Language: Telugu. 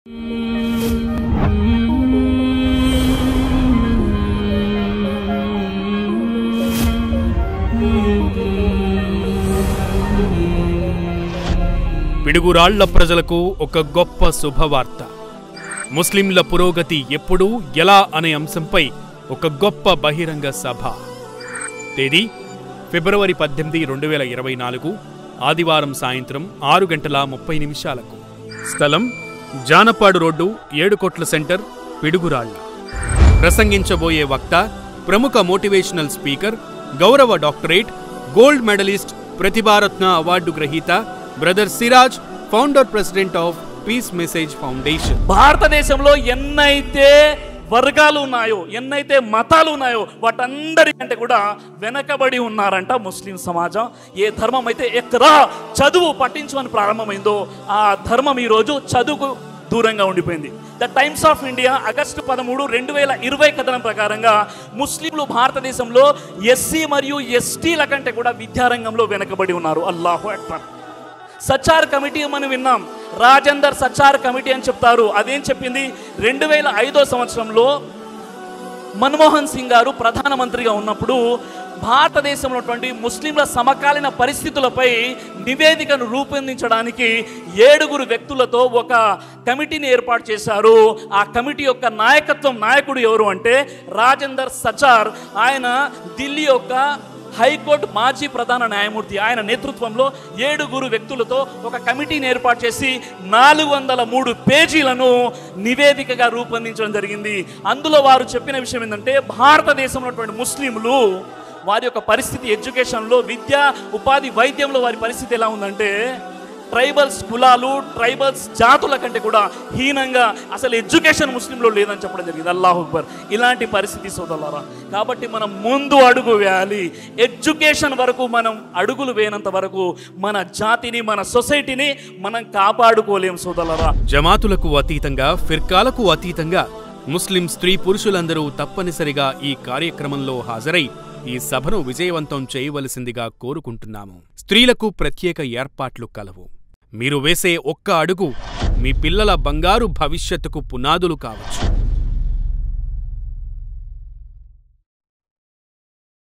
పిడుగురాళ్ల ప్రజలకు ఒక గొప్ప శుభవార్త. ముస్లింల పురోగతి ఎప్పుడు ఎలా అనే అంశంపై ఒక గొప్ప బహిరంగ సభ. తేదీ ఫిబ్రవరి 18, 2024 ఆదివారం సాయంత్రం 6:30 స్థలం జానపాడు రోడ్డు, 7 కోట్ల సెంటర్, పిడుగురాళ్ల. ప్రసంగించబోయే వక్త ప్రముఖ మోటివేషనల్ స్పీకర్, గౌరవ doctorate, gold medallist, Pratibharatna award గ్రహీత brother Siraj, founder president of peace message foundation. భారతదేశంలో ఎన్నైతే వర్గాలు ఉన్నాయో, ఎన్నైతే మతాలు ఉన్నాయో, వాటందరికంటే కూడా వెనకబడి ఉన్నారంట ముస్లిం సమాజం. ఏ ధర్మం అయితే ఎక్కడా చదువు పట్టించమని ప్రారంభమైందో ఆ ధర్మం ఈరోజు చదువుకు దూరంగా ఉండిపోయింది. The times of India August 13, 2020 కథనం ప్రకారంగా ముస్లింలు భారతదేశంలో ఎస్సీ మరియు ఎస్టీల కంటే కూడా విద్యారంగంలో వెనకబడి ఉన్నారు. అల్లాహు అక్బర్. సచార్ కమిటీ మనం విన్నాం, రాజేందర్ సచార్ కమిటీ అని చెప్తారు. అదేం చెప్పింది? 2005 సంవత్సరంలో మన్మోహన్ సింగ్ గారు ప్రధానమంత్రిగా ఉన్నప్పుడు భారతదేశంలో ఉన్నటువంటి ముస్లింల సమకాలీన పరిస్థితులపై నివేదికను రూపొందించడానికి 7 వ్యక్తులతో ఒక కమిటీని ఏర్పాటు చేశారు. ఆ కమిటీ యొక్క నాయకుడు ఎవరు అంటే రాజేందర్ సచార్. ఆయన ఢిల్లీ యొక్క హైకోర్టు మాజీ ప్రధాన న్యాయమూర్తి. ఆయన నేతృత్వంలో 7 వ్యక్తులతో ఒక కమిటీని ఏర్పాటు చేసి 403 పేజీలను నివేదికగా రూపొందించడం జరిగింది. అందులో వారు చెప్పిన విషయం ఏంటంటే, భారతదేశంలో ఉన్నటువంటి ముస్లింలు వారి యొక్క పరిస్థితి, ఎడ్యుకేషన్లో, విద్య, ఉపాధి, వైద్యంలో వారి పరిస్థితి ఎలా ఉందంటే, ట్రైబల్స్ కులాలు, ట్రైబల్స్ జాతుల కంటే కూడా హీనంగా, అసలు ఎడ్యుకేషన్ ముస్లింలో లేదని చెప్పడం జరిగింది. అల్లాహు అక్బర్. ఇలాంటి పరిస్థితి సోదరులారా. కాబట్టి మనం ముందు అడుగు వేయాలి. ఎడ్యుకేషన్ వరకు మనం అడుగులు వేయనంత వరకు మన జాతిని, మన సొసైటీని మనం కాపాడుకోలేం సోదరులారా. జమాతులకు అతీతంగా, ఫిర్కాలకు అతీతంగా ముస్లిం స్త్రీ పురుషులందరూ తప్పనిసరిగా ఈ కార్యక్రమంలో హాజరై ఈ సభను విజయవంతం చేయవలసిందిగా కోరుకుంటున్నాము. స్త్రీలకు ప్రత్యేక ఏర్పాట్లు కలవు. మీరు వేసే ఒక్క అడుగు మీ పిల్లల బంగారు భవిష్యత్తుకు పునాదులు కావచ్చు.